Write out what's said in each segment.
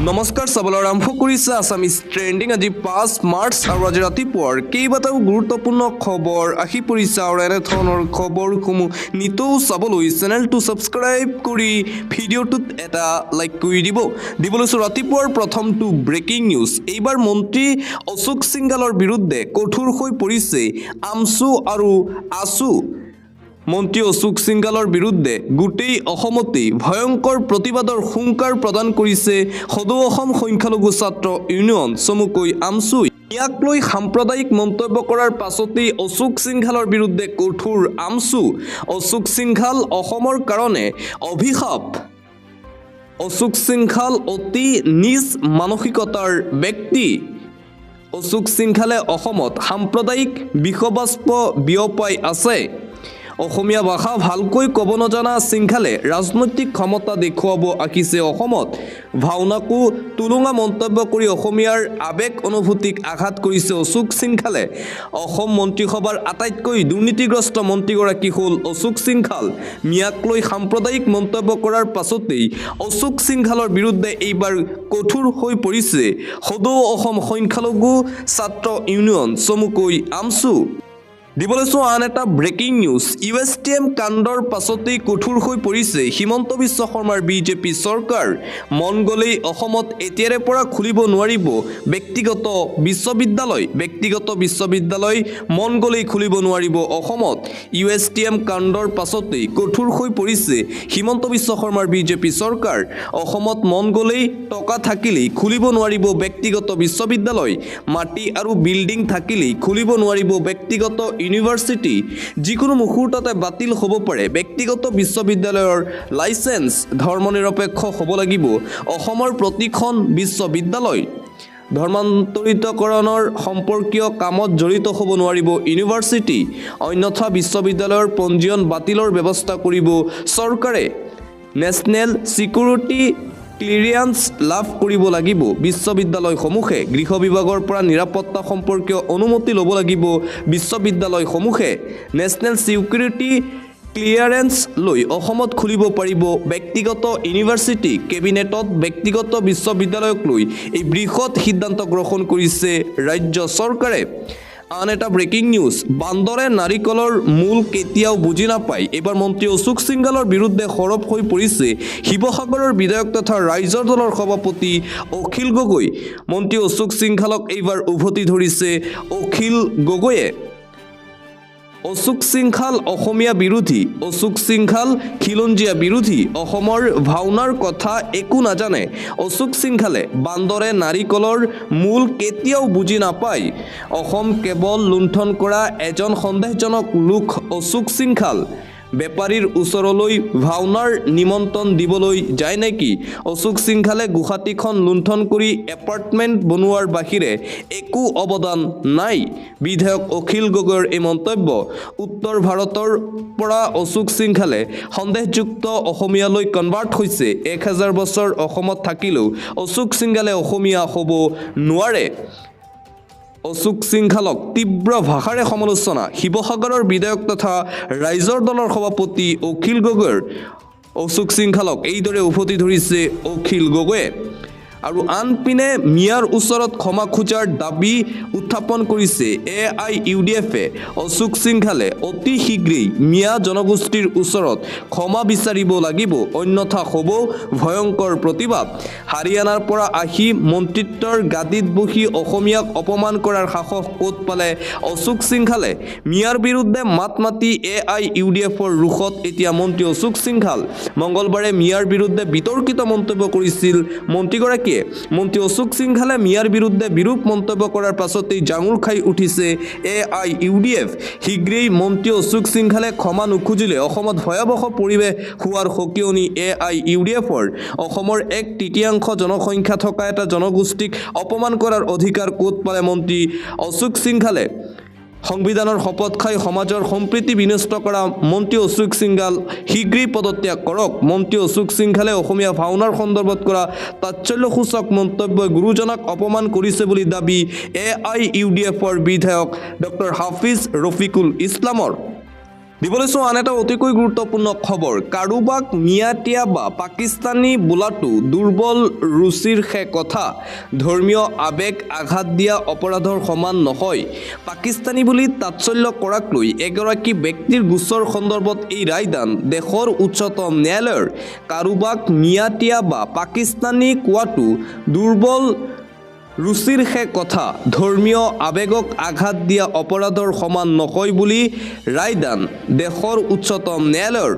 নমস্কাৰ চাবলৈ আৰম্ভ কৰিছে আছামিজ ট্ৰেণ্ডিং আজি 5 মাৰ্চ আৰু আজি ৰাতিপুৱাৰ কেইবাটাও গুৰুত্বপূৰ্ণ খবৰ আহি পৰিছে আৰু এনেধৰণৰ খবৰসমূহ নিতৌ চাবলৈ চেনেলটো ছাবস্ক্ৰাইব কৰি ভিডিঅ'টোত এটা লাইক কৰি দিবলৈছোঁ ৰাতিপুৱাৰ প্ৰথমটো ব্ৰেকিং নিউজ। এইবাৰ মন্ত্ৰী অশোক সিংঘালৰ বিৰুদ্ধে কঠোৰ হৈ পৰিছে আমছু আৰু আছু। মন্ত্ৰী অশোক সিংঘালৰ বিৰুদ্ধে গোটেই অসমতেই ভয়ংকৰ প্ৰতিবাদৰ হুংকাৰ প্ৰদান কৰিছে সদৌ অসম সংখ্যালঘু ছাত্ৰ ইউনিয়ন চমুকৈ আমছু। ইয়াক লৈ সাম্প্ৰদায়িক মন্তব্য কৰাৰ পাছতেই অশোক সিংঘালৰ বিৰুদ্ধে কঠোৰ আমছু। অশোক সিংঘাল অসমৰ কাৰণে অভিশাপ। অশোক সিংঘাল অতি নিজ মানসিকতাৰ ব্যক্তি। অশোক সিংঘালে অসমত সাম্প্ৰদায়িক বিষবাষ্প বিয়পাই আছে। অসমীয়া ভাষা ভালকৈ ক'ব নজনা সিংঘালে ৰাজনৈতিক ক্ষমতা দেখুৱাব আঁকিছে অসমত। ভাওনাকো তুলুঙা মন্তব্য কৰি অসমীয়াৰ আৱেগ অনুভূতিক আঘাত কৰিছে অশোক সিংঘালে। অসম মন্ত্ৰীসভাৰ আটাইতকৈ দুৰ্নীতিগ্ৰস্ত মন্ত্ৰীগৰাকী হ'ল অশোক সিংঘাল। মিয়াক লৈ সাম্প্ৰদায়িক মন্তব্য কৰাৰ পাছতেই অশোক সিংঘালৰ বিৰুদ্ধে এইবাৰ কঠোৰ হৈ পৰিছে সদৌ অসম সংখ্যালঘু ছাত্ৰ ইউনিয়ন চমুকৈ আমছু। দিবলৈছোঁ আন এটা ব্ৰেকিং নিউজ। USTM কাণ্ডৰ পাছতেই কঠোৰ হৈ পৰিছে হিমন্ত বিশ্ব শৰ্মাৰ বিজেপি চৰকাৰ। মন গ'লেই অসমত এতিয়াৰে পৰা খুলিব নোৱাৰিব ব্যক্তিগত বিশ্ববিদ্যালয় মন গ'লেই খুলিব নোৱাৰিব অসমত। USTM কাণ্ডৰ পাছতেই কঠোৰ হৈ পৰিছে হিমন্ত বিশ্ব শৰ্মাৰ বিজেপি চৰকাৰ। অসমত মন গ'লেই টকা থাকিলেই খুলিব নোৱাৰিব ব্যক্তিগত বিশ্ববিদ্যালয়। মাটি আৰু বিল্ডিং থাকিলেই খুলিব নোৱাৰিব ব্যক্তিগত ইউনিভাৰ্চিটি। যিকোনো মুহূৰ্ততে বাতিল হ'ব পাৰে ব্যক্তিগত বিশ্ববিদ্যালয়ৰ লাইচেন্স। ধৰ্মনিৰপেক্ষ হ'ব লাগিব অসমৰ প্ৰতিখন বিশ্ববিদ্যালয়। ধৰ্মান্তৰিতকৰণৰ সম্পৰ্কীয় কামত জড়িত হ'ব নোৱাৰিব ইউনিভাৰ্চিটি। অন্যথা বিশ্ববিদ্যালয়ৰ পঞ্জীয়ন বাতিলৰ ব্যৱস্থা কৰিব চৰকাৰে। নেশ্যনেল ছিকিউৰিটি ক্লিয়াৰেন্স লাভ কৰিব লাগিব বিশ্ববিদ্যালয়সমূহে। গৃহ বিভাগৰ পৰা নিৰাপত্তা সম্পৰ্কীয় অনুমতি ল'ব লাগিব বিশ্ববিদ্যালয়সমূহে। নেশ্যনেল ছিকিউৰিটি ক্লিয়াৰেন্স লৈ অসমত খুলিব পাৰিব ব্যক্তিগত ইউনিভাৰ্চিটি। কেবিনেটত ব্যক্তিগত বিশ্ববিদ্যালয়ক লৈ এই বৃহৎ সিদ্ধান্ত গ্ৰহণ কৰিছে ৰাজ্য চৰকাৰে। আন এটা ব্ৰেকিং নিউজ। বান্দৰে নাৰিকলৰ মূল কেতিয়াও বুজি নাপায়। এইবাৰ মন্ত্ৰী অশোক সিংঘালৰ বিৰুদ্ধে সৰব হৈ পৰিছে শিৱসাগৰৰ বিধায়ক তথা ৰাইজৰ দলৰ সভাপতি অখিল গগৈ। মন্ত্ৰী অশোক সিংঘালক এইবাৰ উভতি ধৰিছে অখিল গগৈয়ে। অশোক সিংঘাল অসমীয়া বিৰোধী। অশোক সিংঘাল খিলঞ্জীয়া বিৰোধী। অসমৰ ভাওনাৰ কথা একো নাজানে অশোক সিংঘালে। বান্দৰে নাৰিকলৰ মূল কেতিয়াও বুজি নাপায়। অসম কেৱল লুণ্ঠন কৰা এজন সন্দেহজনক লোক অশোক সিংঘাল। বেপাৰীৰ ওচৰলৈ ভাওনাৰ নিমন্ত্ৰণ দিবলৈ যায় নেকি? অশোক সিংঘালে গুৱাহাটীখন লুণ্ঠন কৰি এপাৰ্টমেণ্ট বনোৱাৰ বাহিৰে একো অৱদান নাই। বিধায়ক অখিল গগৈৰ এই মন্তব্য। উত্তৰ ভাৰতৰ পৰা অশোক সিংঘালে সন্দেহযুক্ত অসমীয়ালৈ কনভাৰ্ট হৈছে। 1000 বছৰ অসমত থাকিলেও অশোক সিংঘালে অসমীয়া হ'ব নোৱাৰে। অশোক সিংঘালক তীব্ৰ ভাষাৰে সমালোচনা। শিৱসাগৰৰ বিধায়ক তথা ৰাইজৰ দলৰ সভাপতি অখিল গগৈৰ। অশোক সিংঘালক এইদৰে উভতি ধৰিছে অখিল গগৈয়ে। আৰু আনপিনে মিয়াৰ ওচৰত ক্ষমা খোজাৰ দাবী উত্থাপন কৰিছে AIUDF-এ। অশোক সিংঘালে অতি শীঘ্ৰেই মিয়া জনগোষ্ঠীৰ ওচৰত ক্ষমা বিচাৰিব লাগিব, অন্যথা হ'ব ভয়ংকৰ প্ৰতিবাদ। হাৰিয়ানাৰ পৰা আহি মন্ত্ৰিত্বৰ গাদীত বহি অসমীয়াক অপমান কৰাৰ সাহস ক'ত পালে অশোক সিংঘালে? মিয়াৰ বিৰুদ্ধে মাত মাতি AIUDF-ৰ ৰোষত এতিয়া মন্ত্ৰী অশোক সিংঘাল। মঙলবাৰে মিয়াৰ বিৰুদ্ধে বিতৰ্কিত মন্তব্য কৰিছিল মন্ত্ৰীগৰাকীয়ে। মন্ত্ৰী অশোক সিংঘালে মিয়াৰ বিৰুদ্ধে বিৰূপ মন্তব্য কৰাৰ পাছতেই জাঙুৰ খাই উঠিছে AIUDF। শীঘ্ৰেই মন্ত্ৰী অশোক সিংঘালে ক্ষমা নুখুজিলে অসমত ভয়াৱহ পৰিৱেশ হোৱাৰ সকিয়নি AIUDF-ৰ। অসমৰ 1/3 জনসংখ্যা থকা এটা জনগোষ্ঠীক অপমান কৰাৰ অধিকাৰ ক'ত পালে মন্ত্ৰী অশোক সিংঘালে? সংবিধানৰ শপত খাই সমাজৰ সম্প্ৰীতি বিনষ্ট কৰা মন্ত্ৰী অশোক সিংঘাল শীঘ্ৰেই পদত্যাগ কৰক। মন্ত্ৰী অশোক সিংঘালে অসমীয়া ভাওনাৰ সন্দৰ্ভত কৰা তাৎসল্যসূচক মন্তব্যই গুৰুজনাক অপমান কৰিছে বুলি দাবী AIUDF-ৰ বিধায়ক ডক্টৰ হাফিজ ৰফিকুল ইছলামৰ। দিবলৈছো আন এটা অতিকৈ গুৰুত্বপূৰ্ণ খবৰ কাৰোবাক মিয়াটিয়া বা পাকিস্তানী বোলাটো দুৰ্বল ৰুচিৰ কথা ধৰ্মীয় আৱেগ আঘাত দিয়া অপৰাধৰ সমান নহয় পাকিস্তানী বুলি তাৎসল্য কৰাক লৈ এগৰাকী ব্যক্তিৰ গোচৰ সন্দৰ্ভত এই ৰায়দান দেশৰ উচ্চতম ন্যায়ালয়ৰ কাৰোবাক মিয়াটিয়া বা পাকিস্তানী কোৱাটো দুৰ্বল ৰুচিৰ কথা ধৰ্মীয় আৱেগক আঘাত দিয়া অপৰাধৰ সমান নহয় বুলি ৰায়দান দেশৰ উচ্চতম ন্যায়ালয়ৰ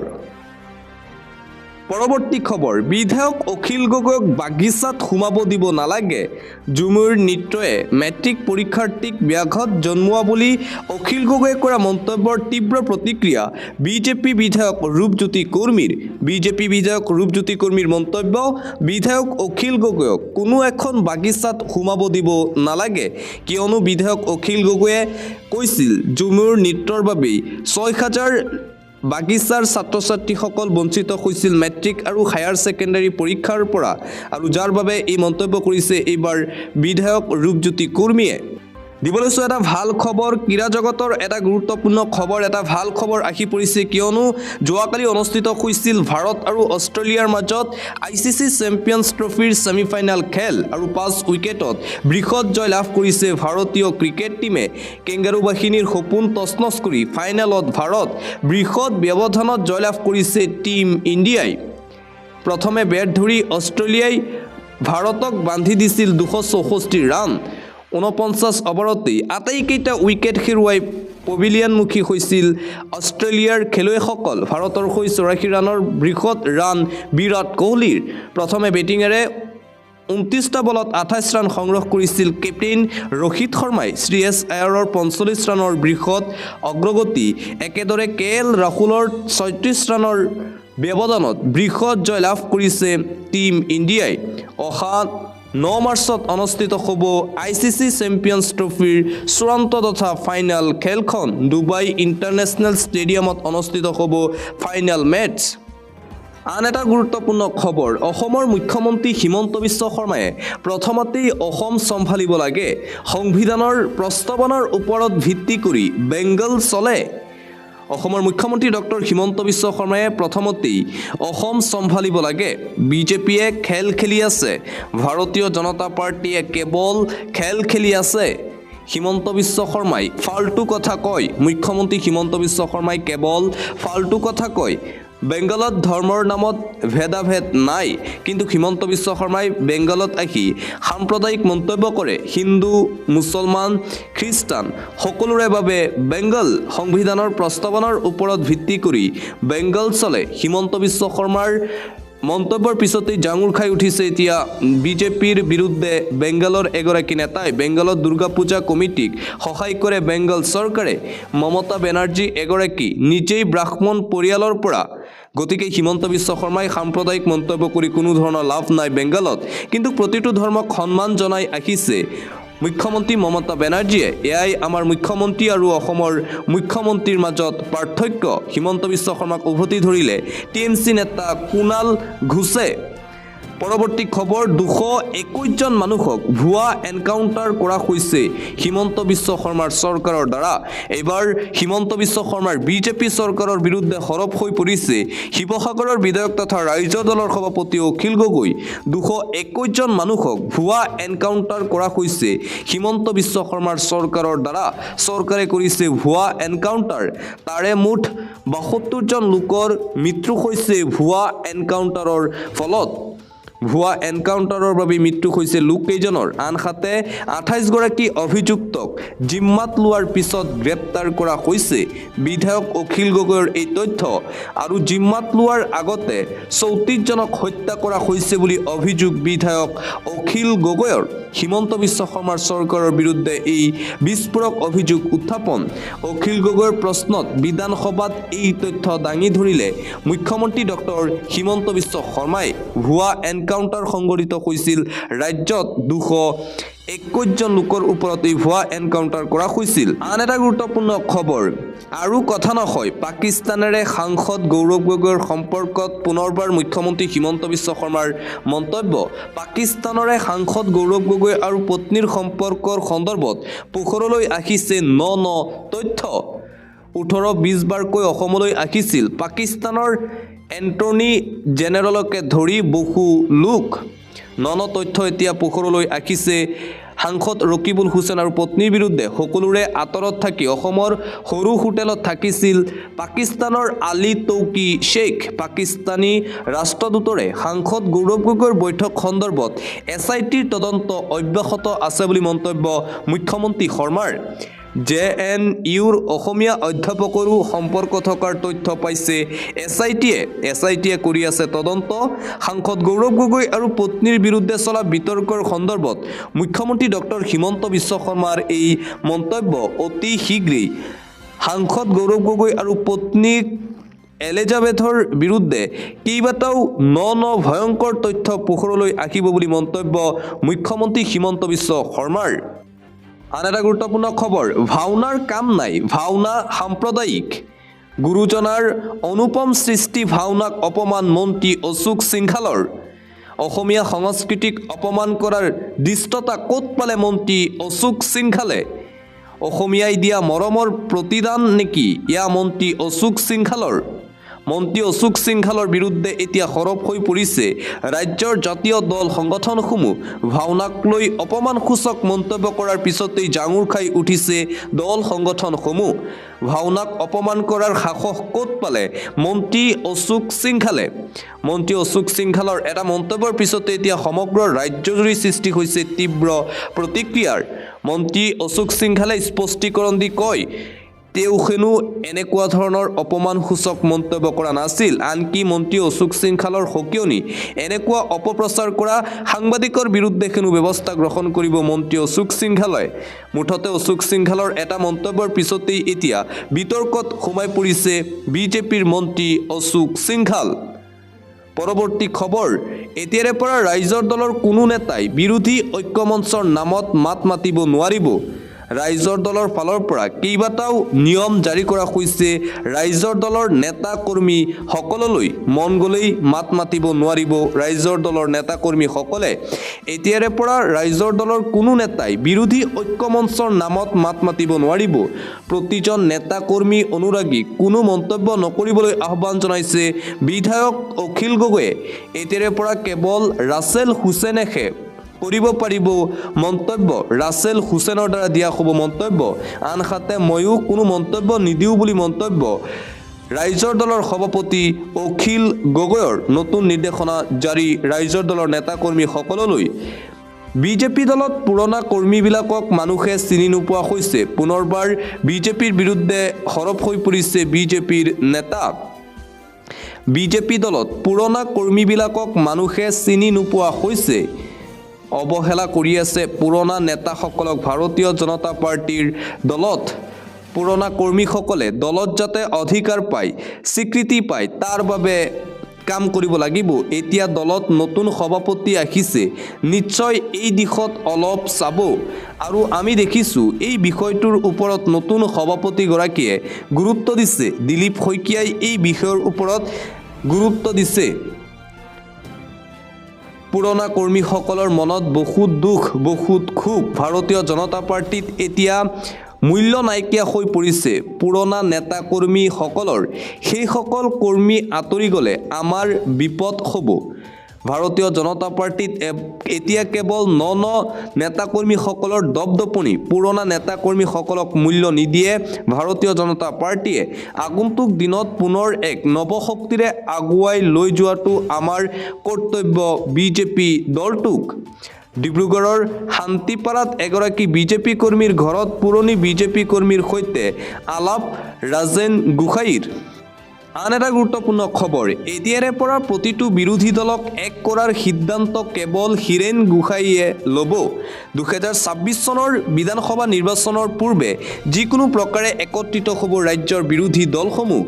পৰৱৰ্তী খবৰ বিধায়ক অখিল গগৈক বাগিচাত সোমাব দিব নালাগে ঝুমুৰ নৃত্যই মেট্ৰিক পৰীক্ষাৰ্থীক ব্যাঘাত জন্মোৱা বুলি অখিল গগৈয়ে কৰা মন্তব্যৰ তীব্ৰ প্ৰতিক্ৰিয়া বিজেপি বিধায়ক ৰূপজ্যোতি কৰ্মীৰ মন্তব্য বিধায়ক অখিল গগৈক কোনো এখন বাগিচাত সোমাব দিব নালাগে কিয়নো বিধায়ক অখিল গগৈয়ে কৈছিল ঝুমুৰ নৃত্যৰ বাবেই ৬,০০০ বাগিচাৰ ছাত্ৰ ছাত্ৰীসকল বঞ্চিত হৈছিল মেট্ৰিক আৰু হায়াৰ ছেকেণ্ডাৰী পৰীক্ষাৰ পৰা আৰু যাৰ বাবে এই মন্তব্য কৰিছে এইবাৰ বিধায়ক ৰূপজ্যোতি কৰ্মীয়ে দিবলৈছো এটা ভাল খবৰ ক্ৰীড়া জগতৰ এটা গুৰুত্বপূৰ্ণ খবৰ এটা ভাল খবৰ আহি পৰিছে কিয়নো যোৱাকালি অনুষ্ঠিত হৈছিল ভাৰত আৰু অষ্ট্ৰেলিয়াৰ মাজত ICC চেম্পিয়নছ ট্ৰফিৰ ছেমিফাইনেল খেল আৰু 5 উইকেটত বৃহৎ জয় লাভ কৰিছে ভাৰতীয় ক্ৰিকেট টীমে কেংগাৰু বাহিনীৰ সপোন তছনছ কৰি ফাইনেলত ভাৰত বৃহৎ ব্যৱধানত জয় লাভ কৰিছে টীম ইণ্ডিয়াই প্ৰথমে বেট ধৰি অষ্ট্ৰেলিয়াই ভাৰতক বান্ধি দিছিল 264 ৰান 49 অভাৰতেই আটাইকেইটা উইকেট হেৰুৱাই পভিলিয়নমুখী হৈছিল অষ্ট্ৰেলিয়াৰ খেলুৱৈসকল ভাৰতৰ হৈ 84 ৰানৰ বৃহৎ ৰান বিৰাট কোহলিৰ প্ৰথমে বেটিঙেৰে 29টা বলত 28 ৰান সংগ্ৰহ কৰিছিল কেপ্টেইন ৰোহিত শৰ্মাই শ্ৰেয়স আয়াৰৰ 45 ৰানৰ বৃহৎ অগ্ৰগতি একেদৰে KL ৰাহুলৰ 36 ৰানৰ ব্যৱধানত বৃহৎ জয় লাভ কৰিছে টীম ইণ্ডিয়াই অহা 9 মাৰ্চত অনুষ্ঠিত হ'ব ICC চেম্পিয়নছ ট্ৰফিৰ চূড়ান্ত তথা ফাইনেল খেলখন ডুবাই ইণ্টাৰনেশ্যনেল ষ্টেডিয়ামত অনুষ্ঠিত হ'ব ফাইনেল মেটছ আন এটা গুৰুত্বপূৰ্ণ খবৰ অসমৰ মুখ্যমন্ত্ৰী হিমন্ত বিশ্ব শৰ্মায়ে প্ৰথমতেই অসম চম্ভালিব লাগে সংবিধানৰ প্ৰস্তাৱনাৰ ওপৰত ভিত্তি কৰি বেংগল চলে অসমৰ মুখ্যমন্ত্ৰী ডক্টৰ হিমন্ত বিশ্ব শৰ্মায়ে প্ৰথমতেই অসম চম্ভালিব লাগে বিজেপিয়ে খেল খেলি আছে ভাৰতীয় জনতা পাৰ্টিয়ে কেৱল খেল খেলি আছে হিমন্ত বিশ্ব শৰ্মাই ফাল্টু কথা কয় মুখ্যমন্ত্ৰী হিমন্ত বিশ্ব শৰ্মাই কেৱল ফাল্টু কথা কয় বেংগলত ধৰ্মৰ নামত ভেদাভেদ নাই কিন্তু হিমন্ত বিশ্ব শৰ্মাই বেংগলত আহি সাম্প্ৰদায়িক মন্তব্য কৰে হিন্দু মুছলমান খ্ৰীষ্টান সকলোৰে বাবে বেংগল সংবিধানৰ প্ৰস্তাৱনাৰ ওপৰত ভিত্তি কৰি বেংগল চলে হিমন্ত বিশ্ব শৰ্মাৰ মন্তব্যৰ পিছতেই জাঙুৰ খাই উঠিছে এতিয়া বিজেপিৰ বিৰুদ্ধে বেংগলৰ এগৰাকী নেতাই বেংগলত দুৰ্গা পূজা কমিটিক সহায় কৰে বেংগল চৰকাৰে মমতা বেনাৰ্জী এগৰাকী নিজেই ব্ৰাহ্মণ পৰিয়ালৰ পৰা গতিকে হিমন্ত বিশ্ব শৰ্মাই সাম্প্ৰদায়িক মন্তব্য কৰি কোনো ধৰণৰ লাভ নাই বেংগলত কিন্তু প্ৰতিটো ধৰ্মক সন্মান জনাই আহিছে মুখ্যমন্ত্ৰী মমতা বেনাৰ্জীয়ে এয়াই আমাৰ মুখ্যমন্ত্ৰী আৰু অসমৰ মুখ্যমন্ত্ৰীৰ মাজত পাৰ্থক্য হিমন্ত বিশ্ব শৰ্মাক উভতি ধৰিলে TMC নেতা কুণাল ঘোষে পৰৱৰ্তী খবৰ 221 জন মানুহক ভুৱা এনকাউণ্টাৰ কৰা হৈছে হিমন্ত বিশ্ব শৰ্মাৰ চৰকাৰৰ দ্বাৰা এইবাৰ হিমন্ত বিশ্ব শৰ্মাৰ বিজেপি চৰকাৰৰ বিৰুদ্ধে সৰব হৈ পৰিছে শিৱসাগৰৰ বিধায়ক তথা ৰাজ্য দলৰ সভাপতি অখিল গগৈ 221 জন মানুহক ভুৱা এনকাউণ্টাৰ কৰা হৈছে হিমন্ত বিশ্ব শৰ্মাৰ চৰকাৰৰ দ্বাৰা চৰকাৰে কৰিছে ভুৱা এনকাউণ্টাৰ তাৰে মুঠ 72 জন লোকৰ মৃত্যু হৈছে ভুৱা এনকাউণ্টাৰৰ ফলত ভুৱা এনকাউণ্টাৰৰ বাবে মৃত্যু হৈছে লোককেইজনৰ আনহাতে 28 গৰাকী অভিযুক্তক জিম্মাত লোৱাৰ পিছত গ্ৰেপ্তাৰ কৰা হৈছে বিধায়ক অখিল গগৈৰ এই তথ্য আৰু জিম্মাত লোৱাৰ আগতে 34 জনক হত্যা কৰা হৈছে বুলি অভিযোগ বিধায়ক অখিল গগৈৰ হিমন্ত বিশ্ব শৰ্মাৰ চৰকাৰৰ বিৰুদ্ধে এই বিস্ফোৰক অভিযোগ উত্থাপন অখিল গগৈৰ প্ৰশ্নত বিধানসভাত এই তথ্য দাঙি ধৰিলে মুখ্যমন্ত্ৰী ডক্টৰ হিমন্ত বিশ্ব শৰ্মাই ভুৱা এনকাউণ্টাৰ সংঘটিত হৈছিল ৰাজ্যত 221 জন লোকৰ ওপৰত এই ভুৱা এনকাউণ্টাৰ কৰা হৈছিল আন এটা গুৰুত্বপূৰ্ণ খবৰ আৰু কথা নহয় পাকিস্তানেৰে সাংসদ গৌৰৱ গগৈৰ সম্পৰ্কত পুনৰবাৰ মুখ্যমন্ত্ৰী হিমন্ত বিশ্ব শৰ্মাৰ মন্তব্য পাকিস্তানৰে সাংসদ গৌৰৱ গগৈ আৰু পত্নীৰ সম্পৰ্কৰ সন্দৰ্ভত পোহৰলৈ আহিছে ন তথ্য 18-20 বাৰকৈ অসমলৈ আহিছিল পাকিস্তানৰ এণ্টনি জেনেৰেলকে ধৰি বহু লোক। তথ্য এতিয়া পোহৰলৈ আহিছে। সাংসদ ৰকিবুল হুছেইন আৰু পত্নীৰ বিৰুদ্ধে সকলোৰে আঁতৰত থাকি অসমৰ সৰু হোটেলত থাকিছিল পাকিস্তানৰ আলী তৌকি শ্বেখ। পাকিস্তানী ৰাষ্ট্ৰদূতৰে সাংসদ গৌৰৱ গগৈৰ বৈঠক সন্দৰ্ভত SITৰ তদন্ত অব্যাহত আছে বুলি মন্তব্য মুখ্যমন্ত্ৰী শৰ্মাৰ। JNUৰ অসমীয়া অধ্যাপকৰো সম্পৰ্ক থকাৰ তথ্য পাইছে SITয়ে কৰি আছে তদন্ত। সাংসদ গৌৰৱ গগৈ আৰু পত্নীৰ বিৰুদ্ধে চলা বিতৰ্কৰ সন্দৰ্ভত মুখ্যমন্ত্ৰী ডক্টৰ হিমন্ত বিশ্ব শৰ্মাৰ এই মন্তব্য। অতি শীঘ্ৰেই সাংসদ গৌৰৱ গগৈ আৰু পত্নী এলিজাবেথৰ বিৰুদ্ধে কেইবাটাও ভয়ংকৰ তথ্য পোহৰলৈ আহিব বুলি মন্তব্য মুখ্যমন্ত্ৰী হিমন্ত বিশ্ব শৰ্মাৰ। আন এটা গুৰুত্বপূৰ্ণ খবৰ, ভাওনাৰ কাম নাই, ভাওনা সাম্প্ৰদায়িক। গুৰুজনাৰ অনুপম সৃষ্টি ভাওনাক অপমান মন্ত্ৰী অশোক সিংঘালৰ। অসমীয়া সংস্কৃতিক অপমান কৰাৰ দৃষ্টতা ক'ত পালে মন্ত্ৰী অশোক সিংঘালে? অসমীয়াই দিয়া মৰমৰ প্ৰতিদান নেকি এয়া মন্ত্ৰী অশোক সিংঘালৰ? মন্ত্ৰী অশোক সিংঘালৰ বিৰুদ্ধে এতিয়া সৰব হৈ পৰিছে ৰাজ্যৰ জাতীয় দল সংগঠনসমূহ। ভাওনাক লৈ অপমানসূচক মন্তব্য কৰাৰ পিছতেই জাঙুৰ খাই উঠিছে দল সংগঠনসমূহ। ভাওনাক অপমান কৰাৰ সাহস ক'ত পালে মন্ত্ৰী অশোক সিংঘালে? মন্ত্ৰী অশোক সিংঘালৰ এটা মন্তব্যৰ পিছতে এতিয়া সমগ্ৰ ৰাজ্যজুৰি সৃষ্টি হৈছে তীব্ৰ প্ৰতিক্ৰিয়াৰ। মন্ত্ৰী অশোক সিংঘালে স্পষ্টীকৰণ দি কয়, তেওঁ হেনো এনেকুৱা ধৰণৰ অপমানসূচক মন্তব্য কৰা নাছিল। আনকি মন্ত্ৰী অশোক সিংঘালৰ সকিয়নি এনেকুৱা অপপ্ৰচাৰ কৰা সাংবাদিকৰ বিৰুদ্ধে হেনো ব্যৱস্থা গ্ৰহণ কৰিব মন্ত্ৰী অশোক সিংঘালে। মুঠতে অশোক সিংঘালৰ এটা মন্তব্যৰ পিছতেই এতিয়া বিতৰ্কত সোমাই পৰিছে বিজেপিৰ মন্ত্ৰী অশোক সিংঘাল। পৰৱৰ্তী খবৰ, এতিয়াৰে পৰা ৰাইজৰ দলৰ কোনো নেতাই বিৰোধী ঐক্যমঞ্চৰ নামত মাত মাতিব নোৱাৰিব। ৰাইজৰ দলৰ ফালৰ পৰা কেইবাটাও নিয়ম জাৰি কৰা হৈছে। ৰাইজৰ দলৰ নেতা কৰ্মী সকললৈ মন গ'লেই মাত মাতিব নোৱাৰিব ৰাইজৰ দলৰ নেতা কৰ্মীসকলে। এতিয়াৰে পৰা ৰাইজৰ দলৰ কোনো নেতাই বিৰোধী ঐক্যমঞ্চৰ নামত মাত মাতিব নোৱাৰিব। প্ৰতিজন নেতা কৰ্মী অনুৰাগীক কোনো মন্তব্য নকৰিবলৈ আহ্বান জনাইছে বিধায়ক অখিল গগৈয়ে। এতিয়াৰে পৰা কেৱল ৰাছেল হুছেইনেহে কৰিব পাৰিব মন্তব্য। ৰাছেল হুছেইনৰ দ্বাৰা দিয়া হ'ব মন্তব্য। আনহাতে ময়ো কোনো মন্তব্য নিদিওঁ বুলি মন্তব্য ৰাইজৰ দলৰ সভাপতি অখিল গগৈৰ। নতুন নিৰ্দেশনা জাৰি ৰাইজৰ দলৰ নেতাকৰ্মীসকললৈ। বিজেপি দলত পুৰণা কৰ্মীবিলাকক মানুহে চিনি নোপোৱা হৈছে। পুনৰবাৰ বিজেপিৰ বিৰুদ্ধে সৰব হৈ পৰিছে বিজেপিৰ নেতা। বিজেপি দলত পুৰণা কৰ্মীবিলাকক মানুহে চিনি নোপোৱা হৈছে। অৱহেলা কৰি আছে পুৰণা নেতাসকলক ভাৰতীয় জনতা পাৰ্টীৰ দলত। পুৰণা কৰ্মীসকলে দলত যাতে অধিকাৰ পায়, স্বীকৃতি পায়, তাৰ বাবে কাম কৰিব লাগিব। এতিয়া দলত নতুন সভাপতি আহিছে, নিশ্চয় এই দিশত অলপ চাব। আৰু আমি দেখিছোঁ এই বিষয়টোৰ ওপৰত নতুন সভাপতিগৰাকীয়ে গুৰুত্ব দিছে। দিলীপ শইকীয়াই এই বিষয়ৰ ওপৰত গুৰুত্ব দিছে। পুৰণা কৰ্মীসকলৰ মনত বহুত দুখ, বহুত ক্ষোভ। ভাৰতীয় জনতা পাৰ্টীত এতিয়া মূল্য নাইকিয়া হৈ পৰিছে পুৰণা নেতা কৰ্মীসকলৰ। সেইসকল কৰ্মী আঁতৰি গ'লে আমাৰ বিপদ হ'ব। ভাৰতীয় জনতা পাৰ্টীত এতিয়া কেৱল নেতাকৰ্মীসকলৰ দপদপনি। পুৰণা নেতাকৰ্মীসকলক মূল্য নিদিয়ে ভাৰতীয় জনতা পাৰ্টীয়ে। আগন্তুক দিনত পুনৰ এক নৱশক্তিৰে আগুৱাই লৈ যোৱাটো আমাৰ কৰ্তব্য বিজেপি দলটোক। ডিব্ৰুগড়ৰ শান্তিপাৰাত এগৰাকী বিজেপি কৰ্মীৰ ঘৰত পুৰণি বিজেপি কৰ্মীৰ সৈতে আলাপ ৰাজেন গোহাঁইৰ। আন এটা গুৰুত্বপূৰ্ণ খবৰ, এতিয়াৰে পৰা প্ৰতিটো বিৰোধী দলক এক কৰাৰ সিদ্ধান্ত কেৱল হীৰেন গোহাঁইয়ে ল'ব। 2026 চনৰ বিধানসভা নিৰ্বাচনৰ পূৰ্বে যিকোনো প্ৰকাৰে একত্ৰিত হ'ব ৰাজ্যৰ বিৰোধী দলসমূহ।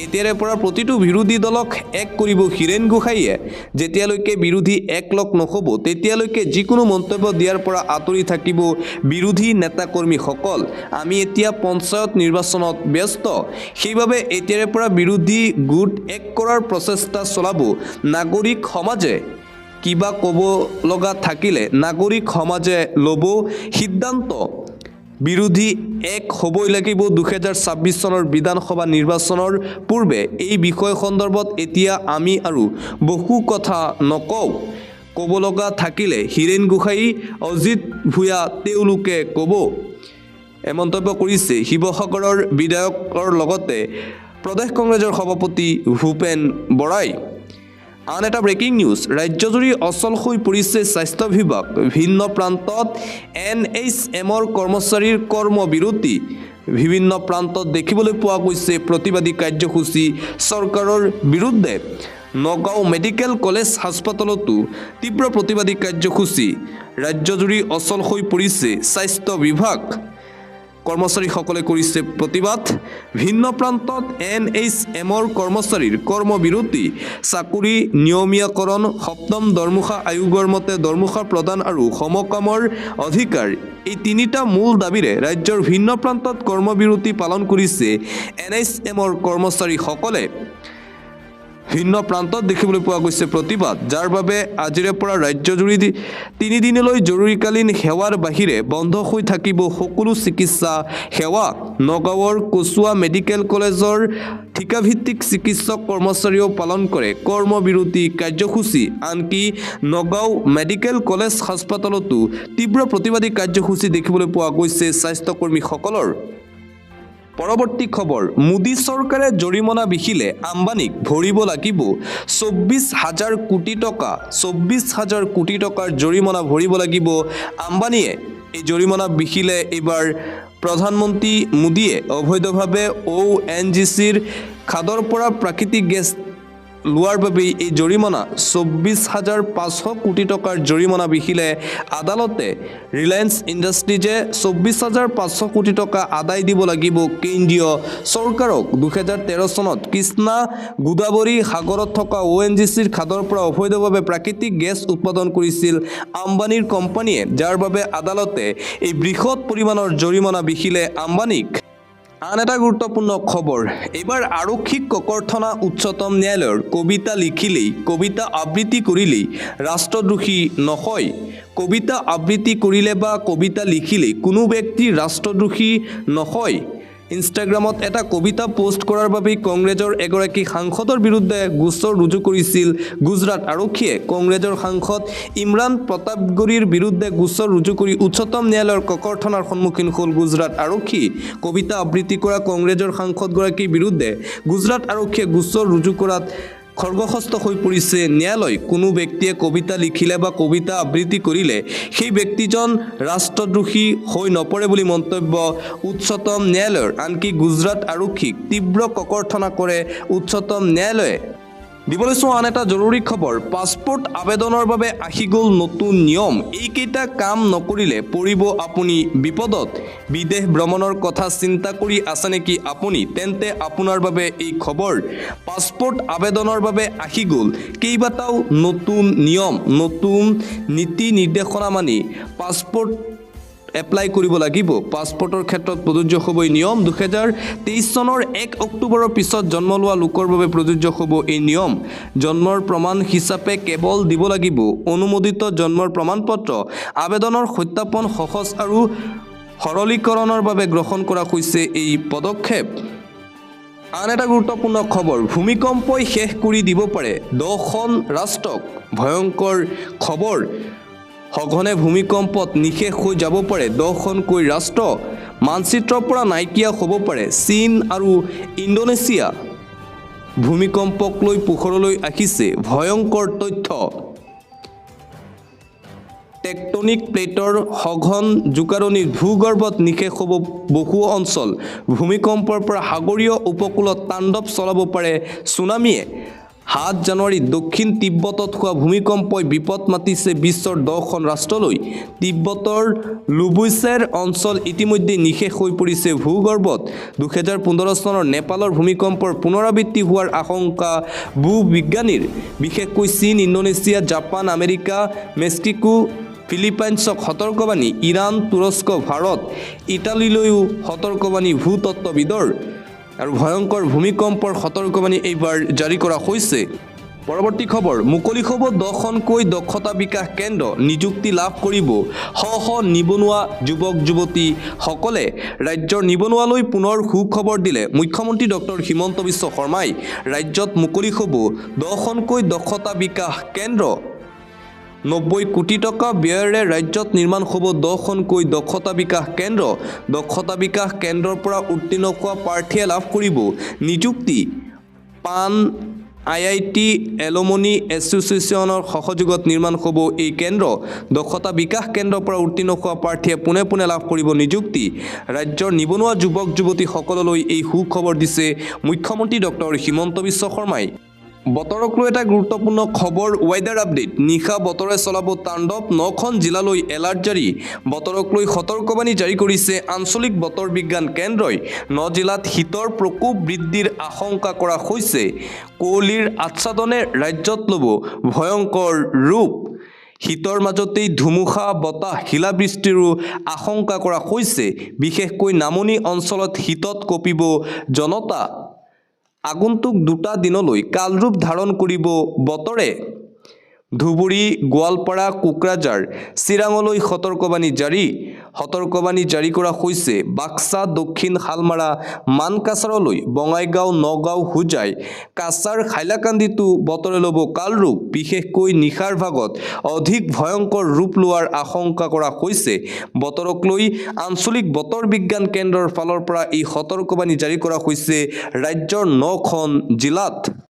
এতিয়াৰে পৰা প্ৰতিটো বিৰোধী দলক এক কৰিব হীৰেন গোহাঁইয়ে। যেতিয়ালৈকে বিৰোধী একলগ নহ'ব তেতিয়ালৈকে যিকোনো মন্তব্য দিয়াৰ পৰা আঁতৰি থাকিব বিৰোধী নেতাকৰ্মীসকল। আমি এতিয়া পঞ্চায়ত নিৰ্বাচনত ব্যস্ত, সেইবাবে এতিয়াৰে পৰা বিৰোধী গোট এক কৰাৰ প্ৰচেষ্টা চলাব নাগৰিক সমাজে। কিবা ক'ব লগা থাকিলে নাগৰিক সমাজে ল'ব সিদ্ধান্ত। বিৰোধী এক হ'বই লাগিব 2026 চনৰ বিধানসভা নিৰ্বাচনৰ পূৰ্বে এই বিষয় সন্দৰ্ভত এতিয়া আমি আৰু বহু কথা নকওঁ ক'ব লগা থাকিলে হীৰেণ গোহাঁই অজিত ভূঞা তেওঁলোকে ক'ব মন্তব্য কৰিছে শিৱসাগৰৰ বিধায়কৰ লগতে প্ৰদেশ কংগ্ৰেছৰ সভাপতি ভূপেন বৰাই আন এটা ব্ৰেকিং নিউজ ৰাজ্যজুৰি অচল হৈ পৰিছে স্বাস্থ্য বিভাগ ভিন্ন প্ৰান্তত NHMৰ কৰ্মচাৰীৰ কৰ্মবিৰতি বিভিন্ন প্ৰান্তত দেখিবলৈ পোৱা গৈছে প্ৰতিবাদী কাৰ্যসূচী চৰকাৰৰ বিৰুদ্ধে নগাঁও মেডিকেল কলেজ হাস্পতালতো তীব্ৰ প্ৰতিবাদী কাৰ্যসূচী ৰাজ্যজুৰি অচল হৈ পৰিছে স্বাস্থ্য বিভাগ কৰ্মচাৰীসকলে কৰিছে প্ৰতিবাদ ভিন্ন প্ৰান্তত NHMৰ কৰ্মচাৰীৰ কৰ্মবিৰতি চাকৰি নিয়মীয়াকৰণ সপ্তম দৰমহা আয়োগৰ মতে দৰমহা প্ৰদান আৰু সমকামৰ অধিকাৰ এই তিনিটা মূল দাবীৰে ৰাজ্যৰ ভিন্ন প্ৰান্তত কৰ্মবিৰতি পালন কৰিছে NHMৰ কৰ্মচাৰীসকলে ভিন্ন প্ৰান্তত দেখিবলৈ পোৱা গৈছে প্ৰতিবাদ যাৰ বাবে আজিৰে পৰা ৰাজ্যজুৰি 3 দিনলৈ জৰুৰীকালীন সেৱাৰ বাহিৰে বন্ধ হৈ থাকিব সকলো চিকিৎসা সেৱা নগাঁৱৰ কচুৱা মেডিকেল কলেজৰ ঠিকাভিত্তিক চিকিৎসক কৰ্মচাৰীও পালন কৰে কৰ্মবিৰতি কাৰ্যসূচী আনকি নগাঁও মেডিকেল কলেজ হাস্পতালতো তীব্ৰ প্ৰতিবাদী কাৰ্যসূচী দেখিবলৈ পোৱা গৈছে স্বাস্থ্যকৰ্মীসকলৰ পৰৱৰ্তী খবৰ মোদী চৰকাৰে জৰিমনা বিহিলে আম্বানীক ভৰিব লাগিব 24,000 কোটি টকা 24,000 কোটি টকাৰ জৰিমনা ভৰিব লাগিব আম্বানীয়ে এই জৰিমনা বিহিলে এইবাৰ প্ৰধানমন্ত্ৰী মোদীয়ে অবৈধভাৱে ONGCৰ খাদৰ পৰা প্ৰাকৃতিক গেছ লোৱাৰ বাবে এই জৰিমনা 24,500 কোটি টকাৰ জৰিমনা বিহিলে আদালতে ৰিলায়েন্স ইণ্ডাষ্ট্ৰিজে 24,500 কোটি টকা আদায় দিব লাগিব কেন্দ্ৰীয় চৰকাৰক 2013 চনত কৃষ্ণা গোদাবৰী সাগৰত থকা ONGCৰ খাদৰ পৰা অবৈধভাৱে প্ৰাকৃতিক গেছ উৎপাদন কৰিছিল আম্বানীৰ কোম্পানীয়ে যাৰ বাবে আদালতে এই বৃহৎ পৰিমাণৰ জৰিমনা বিহিলে আম্বানীক আন এটা গুৰুত্বপূৰ্ণ খবৰ এবাৰ আৰক্ষীক ককৰ্থনা উচ্চতম ন্যায়ালয়ৰ কবিতা লিখিলেই কবিতা আবৃত্তি কৰিলেই ৰাষ্ট্ৰদ্ৰোহী নহয় কবিতা আবৃত্তি কৰিলে বা কবিতা লিখিলেই কোনো ব্যক্তি ৰাষ্ট্ৰদ্ৰোহী নহয় ইনষ্টাগ্ৰামত এটা কবিতা পোষ্ট কৰাৰ বাবে কংগ্ৰেছৰ এগৰাকী সাংসদৰ বিৰুদ্ধে গোচৰ ৰুজু কৰিছিল গুজৰাট আৰক্ষীয়ে কংগ্ৰেছৰ সাংসদ ইমৰান প্ৰতাপগড়ীৰ বিৰুদ্ধে গোচৰ ৰুজু কৰি উচ্চতম ন্যায়ালয়ৰ ককৰ্থনাৰ সন্মুখীন হ'ল গুজৰাট আৰক্ষী কবিতা আবৃত্তি কৰা কংগ্ৰেছৰ সাংসদগৰাকীৰ বিৰুদ্ধে গুজৰাট আৰক্ষীয়ে গোচৰ ৰুজু কৰাত খৰ্গহস্ত হৈ পৰিছে ন্যায়ালয় কোনো ব্যক্তিয়ে কবিতা লিখিলে বা কবিতা আবৃত্তি কৰিলে সেই ব্যক্তিজন ৰাষ্ট্ৰদ্ৰোহী হৈ নপৰে বুলি মন্তব্য উচ্চতম ন্যায়ালয়ৰ আনকি গুজৰাট আৰক্ষীক তীব্ৰ ককৰ্থনা কৰে উচ্চতম ন্যায়ালয়ে দিবলৈ চোৱা আন এটা জৰুৰী খবৰ পাছপোৰ্ট আবেদনৰ বাবে আহি গ'ল নতুন নিয়ম এইকেইটা কাম নকৰিলে পৰিব আপুনি বিপদত বিদেশ ভ্ৰমণৰ কথা চিন্তা কৰি আছে নেকি আপুনি তেন্তে আপোনাৰ বাবে এই খবৰ পাছপোৰ্ট আবেদনৰ বাবে আহি গ'ল কেইবাটাও নতুন নিয়ম নতুন নীতি নিৰ্দেশনা মানি পাছপোৰ্ট এপ্লাই কৰিব লাগিব পাছপোৰ্টৰ ক্ষেত্ৰত প্ৰযোজ্য হ'ব এই নিয়ম 2023 চনৰ 1 অক্টোবৰৰ পিছত জন্ম লোৱা লোকৰ বাবে প্ৰযোজ্য হ'ব এই নিয়ম জন্মৰ প্ৰমাণ হিচাপে কেৱল দিব লাগিব অনুমোদিত জন্মৰ প্ৰমাণপত্ৰ আবেদনৰ সত্যাপন সহজ আৰু সৰলীকৰণৰ বাবে গ্ৰহণ কৰা হৈছে এই পদক্ষেপ আন এটা গুৰুত্বপূৰ্ণ খবৰ ভূমিকম্পই শেষ কৰি দিব পাৰে 10খন ৰাষ্ট্ৰক ভয়ংকৰ খবৰ সঘনে ভূমিকম্পত নিশেষ হৈ যাব পাৰে 10খনকৈ ৰাষ্ট্ৰ মানচিত্ৰৰ পৰা নাইকিয়া হ'ব পাৰে চীন আৰু ইণ্ডোনেছিয়া ভূমিকম্পক লৈ পোহৰলৈ আহিছে ভয়ংকৰ তথ্য টেকটনিক প্লেটৰ সঘন জোকাৰণিৰ ভূগৰ্ভত নিশেষ হ'ব বহু অঞ্চল ভূমিকম্পৰ পৰা সাগৰীয় উপকূলত তাণ্ডৱ চলাব পাৰে ছুনামিয়ে 7 জানুৱাৰীত দক্ষিণ তিব্বতত হোৱা ভূমিকম্পই বিপদ মাতিছে বিশ্বৰ 10খন ৰাষ্ট্ৰলৈ তিব্বতৰ লুবুইছেৰ অঞ্চল ইতিমধ্যে নিশেষ হৈ পৰিছে ভূগৰ্ভত 2015 চনৰ নেপালৰ ভূমিকম্পৰ পুনৰাবৃত্তি হোৱাৰ আশংকা ভূবিজ্ঞানীৰ বিশেষকৈ চীন ইণ্ডোনেছিয়া জাপান আমেৰিকা মেক্সিকো ফিলিপাইনছক সতৰ্কবাণী ইৰাণ তুৰস্ক ভাৰত ইটালীলৈও সতৰ্কবাণী ভূতত্ত্ববিদৰ আৰু ভয়ংকৰ ভূমিকম্পৰ সতৰ্কবাণী এইবাৰ জাৰি কৰা হৈছে পৰৱৰ্তী খবৰ মুকলি হ'ব 10খনকৈ দক্ষতা বিকাশ কেন্দ্ৰ নিযুক্তি লাভ কৰিব শ শ নিবনুৱা যুৱক যুৱতীসকলে ৰাজ্যৰ নিবনুৱালৈ পুনৰ সুখবৰ দিলে মুখ্যমন্ত্ৰী ডক্টৰ হিমন্ত বিশ্ব শৰ্মাই ৰাজ্যত মুকলি হ'ব 10খনকৈ দক্ষতা বিকাশ কেন্দ্ৰ 90 কোটি টকা ব্যয়েৰে ৰাজ্যত নিৰ্মাণ হ'ব 10খনকৈ দক্ষতা বিকাশ কেন্দ্ৰ দক্ষতা বিকাশ কেন্দ্ৰৰ পৰা উত্তীৰ্ণ হোৱা প্ৰাৰ্থীয়ে লাভ কৰিব নিযুক্তি পান IIT এলুমনি এছ'চিয়েশ্যনৰ সহযোগত নিৰ্মাণ হ'ব এই কেন্দ্ৰ দক্ষতা বিকাশ কেন্দ্ৰৰ পৰা উত্তীৰ্ণ হোৱা প্ৰাৰ্থীয়ে পোনে পোনে লাভ কৰিব নিযুক্তি ৰাজ্যৰ নিবনুৱা যুৱক যুৱতীসকললৈ এই সুখবৰ দিছে মুখ্যমন্ত্ৰী ডক্টৰ হিমন্ত বিশ্ব শৰ্মাই বতৰক লৈ এটা গুৰুত্বপূৰ্ণ খবৰ ৱেডাৰ আপডেট নিশা বতৰে চলাব তাণ্ডৱ 9খন জিলালৈ এলাৰ্ট জাৰি বতৰক লৈ সতৰ্কবাণী জাৰি কৰিছে আঞ্চলিক বতৰ বিজ্ঞান কেন্দ্ৰই 9 জিলাত শীতৰ প্ৰকোপ বৃদ্ধিৰ আশংকা কৰা হৈছে কুঁৱলীৰ আচ্ছাদনে ৰাজ্যত ল'ব ভয়ংকৰ ৰূপ শীতৰ মাজতেই ধুমুহা বতাহ শিলাবৃষ্টিৰো আশংকা কৰা হৈছে বিশেষকৈ নামনি অঞ্চলত শীতত কঁপিব জনতা আগন্তুক 2টা দিনলৈ কালৰূপ ধাৰণ কৰিব বতৰে ধুবুৰী গোৱালপাৰা কোকৰাঝাৰ চিৰাঙলৈ সতৰ্কবাণী জাৰি কৰা হৈছে বাক্সা দক্ষিণ শালমাৰা মানকাছাৰলৈ বঙাইগাঁও নগাঁও হোজাই কাছাৰ হাইলাকান্দিতো বতৰে ল'ব কালৰূপ বিশেষকৈ নিশাৰ ভাগত অধিক ভয়ংকৰ ৰূপ লোৱাৰ আশংকা কৰা হৈছে বতৰক লৈ আঞ্চলিক বতৰ বিজ্ঞান কেন্দ্ৰৰ ফালৰ পৰা এই সতৰ্কবাণী জাৰি কৰা হৈছে ৰাজ্যৰ 9খন জিলাত